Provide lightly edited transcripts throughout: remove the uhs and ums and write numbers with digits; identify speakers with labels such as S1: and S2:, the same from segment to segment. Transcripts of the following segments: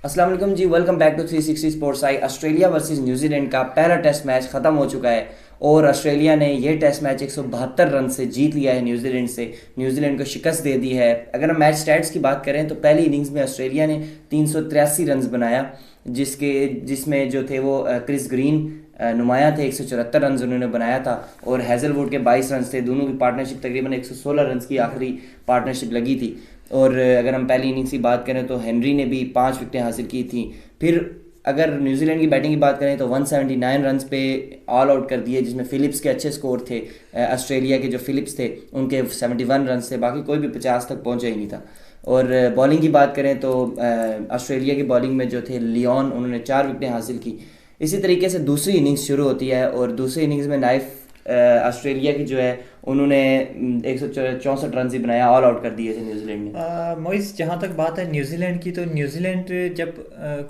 S1: अस्सलाम वालेकुम जी, वेलकम बैक टू 360 स्पोर्ट्स आई। ऑस्ट्रेलिया वर्सेस न्यूजीलैंड का पहला टेस्ट मैच ख़त्म हो चुका है और ऑस्ट्रेलिया ने यह टेस्ट मैच 172 रन से जीत लिया है न्यूजीलैंड से। न्यूजीलैंड को शिकस्त दे दी है। अगर हम मैच स्टैट्स की बात करें तो पहली इनिंग्स में ऑस्ट्रेलिया ने 383 रन बनाया, जिसमें जो थे वो क्रिस ग्रीन नुमाया थे। 174 रन उन्होंने बनाया था और हैज़लवुड के 22 रन थे। दोनों की पार्टनरशिप तकरीबन 116 रन की आखिरी पार्टनरशिप लगी थी। और अगर हम पहली इनिंग्स की बात करें तो हेनरी ने भी 5 विकेटें हासिल की थी। फिर अगर न्यूजीलैंड की बैटिंग की बात करें तो 179 रन पे ऑल आउट कर दिए, जिसमें फिलिप्स के अच्छे स्कोर थे। ऑस्ट्रेलिया के जो फिलिप्स थे उनके 71 रन थे, बाकी कोई भी 50 तक पहुंचा ही नहीं था। और बॉलिंग की बात करें तो ऑस्ट्रेलिया की बॉलिंग में जो थे लियोन, उन्होंने 4 विकेटें हासिल की। इसी तरीके से दूसरी इनिंग्स शुरू होती है और दूसरी इनिंग्स में नाइफ ऑस्ट्रेलिया की जो है उन्होंने 164 रन ही बनाया, ऑल आउट कर दिए थे न्यूजीलैंड ने।
S2: मोइस, जहाँ तक बात है न्यूजीलैंड की, तो न्यूजीलैंड जब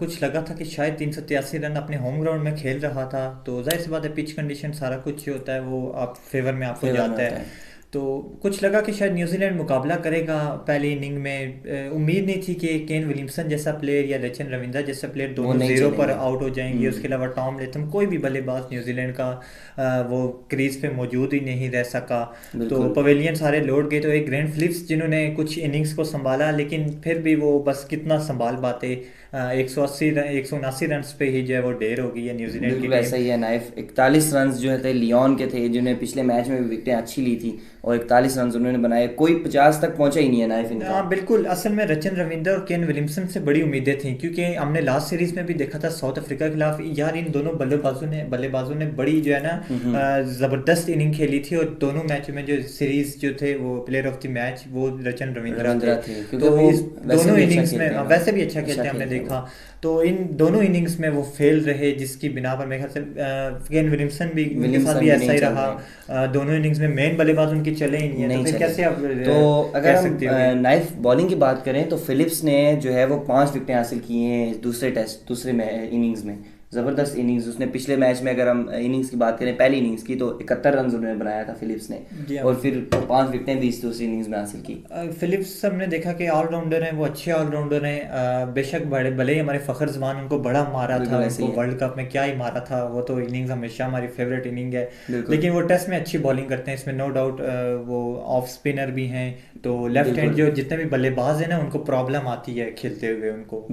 S2: कुछ लगा था कि शायद 383 रन अपने होम ग्राउंड में खेल रहा था, तो जाहिर सी बात है पिच कंडीशन सारा कुछ जो होता है वो आप फेवर में आपको
S1: फेवर में
S2: जाता
S1: होता
S2: है।
S1: है।
S2: तो कुछ लगा कि शायद न्यूजीलैंड मुकाबला करेगा पहली इनिंग में। उम्मीद नहीं थी कि केन विलियमसन जैसा प्लेयर या रचिन रविंद्र जैसा प्लेयर
S1: वो
S2: दोनों
S1: नहीं
S2: जीरो पर
S1: चलेंगे।
S2: आउट हो जाएंगे। उसके अलावा टॉम लेथम, कोई भी बल्लेबाज न्यूजीलैंड का वो क्रीज पे मौजूद ही नहीं रह सका। तो
S1: बिल्कुल।
S2: पवेलियन सारे लौट गए। तो एक ग्रैंड फिलिप्स जिन्होंने कुछ इनिंग्स को संभाला, लेकिन फिर भी वो बस कितना संभाल पाते। 179 रन पे ही जो है वो ढेर हो गई है न्यूजीलैंड की
S1: बिल्कुल
S2: टीम।
S1: ऐसा ही है नाइफ। 41 रन जो थे लियोन के थे, जिन्होंने पिछले मैच में भी विकेटें अच्छी ली थी, और 41 रन उन्होंने बनाए। कोई 50 तक पहुंचा ही नहीं है नाइफ इनका।
S2: हाँ बिल्कुल, असल में रचिन रविंद्र और केन विलियमसन से बड़ी उम्मीदें थी, क्योंकि हमने लास्ट सीरीज में भी देखा था साउथ अफ्रीका के खिलाफ। यार इन दोनों बल्लेबाजों ने बड़ी जो है ना जबरदस्त इनिंग खेली थी। और दोनों मैचों में जो सीरीज जो थे वो प्लेयर ऑफ द मैच वो रचिन रविंद्रा थे।
S1: रविंद्रा थे, क्योंकि
S2: तो
S1: वो
S2: इस
S1: वैसे
S2: दोनों
S1: भी अच्छा
S2: इनिंग्स में
S1: खेलते हैं ना।
S2: वैसे भी अच्छा खेलते हैं, हमने
S1: खेलते हैं वो।
S2: देखा। तो इन दोनों इनिंग्स में वो फेल रहे, जिसकी बिना पर मेरे ख्याल से केन विलियमसन भी उनके साथ
S1: विलियमसन
S2: भी
S1: भी
S2: ऐसा
S1: नहीं
S2: ही
S1: चल
S2: रहा।
S1: रहे।
S2: दोनों इनिंग्स में मेन बल्लेबाज उनके चले ही नहीं है, तो
S1: नहीं
S2: फिर
S1: चले।
S2: कैसे आप
S1: तो अगर
S2: कह
S1: हम
S2: सकते हो कि
S1: नाइफ बॉलिंग की बात करें तो फिलिप्स ने जो है वो 5 विकेटें हासिल की हैं दूसरे इनिंग्स में। ज़बरदस्त इनिंग्स उसने पिछले मैच में, अगर हम इनिंग्स की बात करें पहली इनिंग्स की, तो 71 रन उन्होंने बनाया था फिलिप्स ने।
S2: जी
S1: और
S2: हाँ।
S1: फिर 5 विकेटें भी इस दूसरी इनिंग्स में हासिल की।
S2: फिलिप्स हमने देखा कि ऑलराउंडर हैं, वो अच्छे ऑलराउंडर हैं। बेशक बड़े भले ही हमारे फ़खर जमान उनको बड़ा मारा था,
S1: बिल्कुल ऐसे
S2: उनको
S1: ही है।
S2: वर्ल्ड कप में क्या ही मारा था। वो तो इनिंग्स हमेशा हमारी फेवरेट इनिंग है।
S1: बिल्कुल।
S2: लेकिन वो टेस्ट में अच्छी बॉलिंग करते हैं, इसमें नो डाउट। वो ऑफ स्पिनर भी हैं, तो लेफ्ट हैंड
S1: बिल्कुल।
S2: जो जितने भी बल्लेबाज हैं ना उनको प्रॉब्लम आती है खेलते हुए उनको।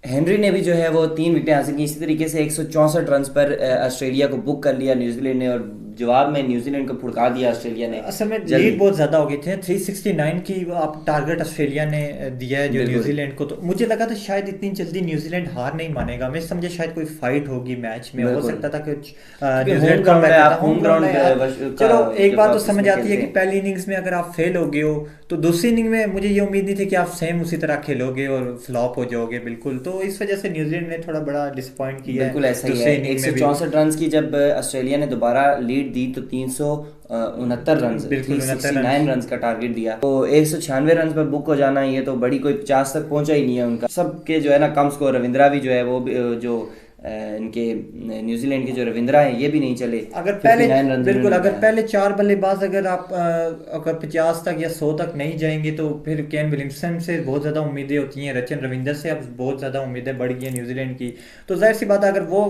S1: हेनरी ने भी जो है वो 3 विकेटें हासिल की। इसी तरीके से 164 रन पर ऑस्ट्रेलिया को बुक कर लिया न्यूजीलैंड ने, और जवाब में न्यूजीलैंड को फुड़का दिया ऑस्ट्रेलिया ने
S2: असल में लीड
S1: जल्दी।
S2: बहुत ज़्यादा हो गई थी। 369 की आप टारगेट ऑस्ट्रेलिया ने दिया है जो
S1: बिल्कुल।
S2: न्यूजीलैंड को। तो मुझे लगा था शायद इतनी जल्दी न्यूजीलैंड हार नहीं मानेगा। मैं समझे शायद कोई फाइट होगी मैच में, हो
S1: बिल्कुल,
S2: सकता था कुछ
S1: क्योंकि होम
S2: न्यूजीलैंड कम
S1: ग्राउंड है,
S2: बैक करता।
S1: आप
S2: होम
S1: होम
S2: ग्राउंड
S1: ग्राउंड
S2: है यार।
S1: का
S2: चलो एक
S1: जब
S2: बात तो
S1: आप
S2: समझ
S1: इसमें
S2: आती है
S1: खेलते
S2: कि
S1: हैं।
S2: पहली इनिंग्स में अगर आप फेल हो गए हो, तो दूसरी इनिंग में मुझे ये उम्मीद नहीं थी कि आप सेम उसी तरह खेलोगे और फ्लॉप हो जाओगे बिल्कुल। तो इस वजह से न्यूजीलैंड ने थोड़ा बड़ा डिसअपॉइंट किया है
S1: बिल्कुल ऐसा ही है।
S2: दूसरी इनिंग
S1: एक
S2: में
S1: सौ
S2: भी।
S1: चौंसठ रन की जब ऑस्ट्रेलिया ने दोबारा लीड दी तो 369 रन,
S2: बिल्कुल 69 रन।
S1: 369 रन का टारगेट दिया। तो 196 रन पर बुक हो जाना, ये तो बड़ी कोई 50 तक पहुंचा ही नहीं है उनका। सबके जो है ना कम स्कोर। रविंद्रा भी जो है वो जो इनके न्यूजीलैंड के जो रविंद्रा हैं ये भी नहीं चले।
S2: अगर पहले
S1: 59 रन
S2: बिल्कुल,
S1: उन्होंने
S2: अगर
S1: बनाए।
S2: पहले चार बल्लेबाज अगर आप अगर 50 तक या 100 तक नहीं जाएंगे, तो फिर केन विलियमसन से बहुत ज़्यादा उम्मीदें होती हैं। रचिन रविंद्र से अब बहुत ज़्यादा उम्मीदें बढ़ गई हैं न्यूजीलैंड की। तो जाहिर सी बात है अगर वो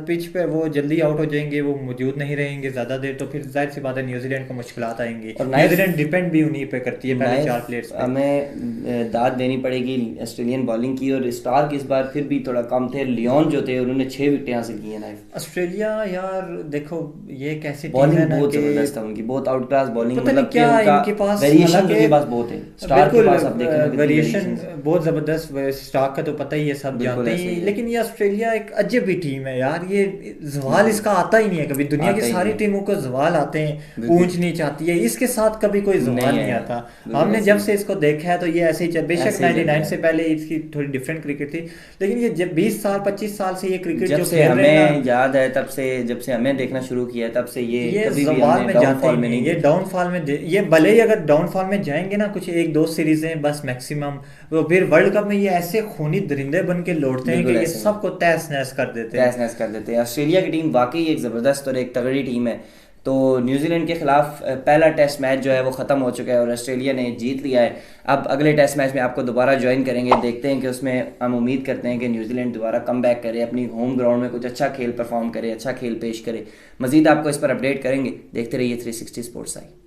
S2: पिच पे वो जल्दी आउट हो जाएंगे, वो मौजूद नहीं रहेंगे ज़्यादा देर, तो फिर जाहिर सी बात है न्यूजीलैंड को मुश्किलात आएंगी।
S1: और नाइफ
S2: न्यूजीलैंड डिपेंड भी उन्हीं पे करती है, पहले
S1: नाइफ
S2: 4 प्लेयर्स पे।
S1: हमें दाद देनी पड़ेगी ऑस्ट्रेलियन बॉलिंग की। और स्टार्क इस बार फिर भी थोड़ा कम थे। लियोन जो थे उन्होंने 6 विकेटें हासिल की हैं नाइफ।
S2: ऑस्ट्रेलिया यार देखो, ये एक ऐसी टीम है
S1: बॉलिंग
S2: ना
S1: बहुत
S2: कि
S1: ज़बरदस्त है उनकी, बहुत आउट क्लास बॉलिंग,
S2: पता नहीं
S1: मतलब कि
S2: क्या
S1: उनका
S2: इनके पास,
S1: वेरिएशन
S2: हालांकि
S1: उनके पास बहुत है। स्टार के
S2: बिल्कुल
S1: पास आप देखें तो कितनी
S2: वेरिएशन
S1: वेरिएशन है।
S2: बहुत ज़बरदस्त। स्टार्क का तो पता ही है, सब
S1: बिल्कुल
S2: जानते
S1: ऐसे
S2: ही।
S1: ही है।
S2: लेकिन ये ऑस्ट्रेलिया एक अजब ही टीम है यार। ये जवाल इसका आता ही नहीं है कभी। दुनिया की
S1: आता ही नहीं
S2: सारी
S1: है।
S2: टीमों को जवाल आते हैं,
S1: बिल्कुल
S2: ऊंच नीच आती है, इसके साथ कभी कोई जवाल
S1: नहीं
S2: नहीं
S1: आया।
S2: आता।
S1: बिल्कुल
S2: हमने
S1: ऐसे
S2: जब
S1: ही
S2: से
S1: है।
S2: इसको देखा है तो ये ऐसे ही बेशक
S1: ऐसे ही चल रहा
S2: 99 से
S1: है।
S2: पहले इसकी थोड़ी डिफरेंट क्रिकेट थी, लेकिन ये जब 20 साल 25 साल से ये क्रिकेट
S1: जब
S2: जो
S1: से
S2: खेल रहे हैं ना,
S1: हमें याद है, तब से जब से हमें देखना शुरू किया तब से ये
S2: ये
S1: कभी भी
S2: जवाल
S1: हमने
S2: में जाते
S1: डाउनफॉल
S2: ही
S1: में
S2: नहीं।
S1: नहीं
S2: ये
S1: देखा।
S2: डाउनफॉल में ये भले ही अगर डाउनफॉल में जाएंगे ना कुछ एक दो सीरीजें बस मैक्सिमम, तो फिर वर्ल्ड कप में ये ऐसे खूनी दरिंदे बन के लौटते हैं
S1: बिल्कुल
S2: कि ये
S1: ऐसे ही है।
S2: सबको तहस नहस कर देते हैं।
S1: तहस नहस कर देते हैं। ऑस्ट्रेलिया की टीम वाकई एक ज़बरदस्त और एक तगड़ी टीम है। तो न्यूजीलैंड के खिलाफ पहला टेस्ट मैच जो है वो ख़त्म हो चुका है और ऑस्ट्रेलिया ने जीत लिया है। अब अगले टेस्ट मैच में आपको दोबारा ज्वाइन करेंगे, देखते हैं कि उसमें हम उम्मीद करते हैं कि न्यूजीलैंड दोबारा कम बैक करे, अपनी होम ग्राउंड में कुछ अच्छा खेल परफॉर्म करे, अच्छा खेल पेश करे। मजीद आपको इस पर अपडेट करेंगे, देखते रहिए 360 स्पोर्ट्स आई।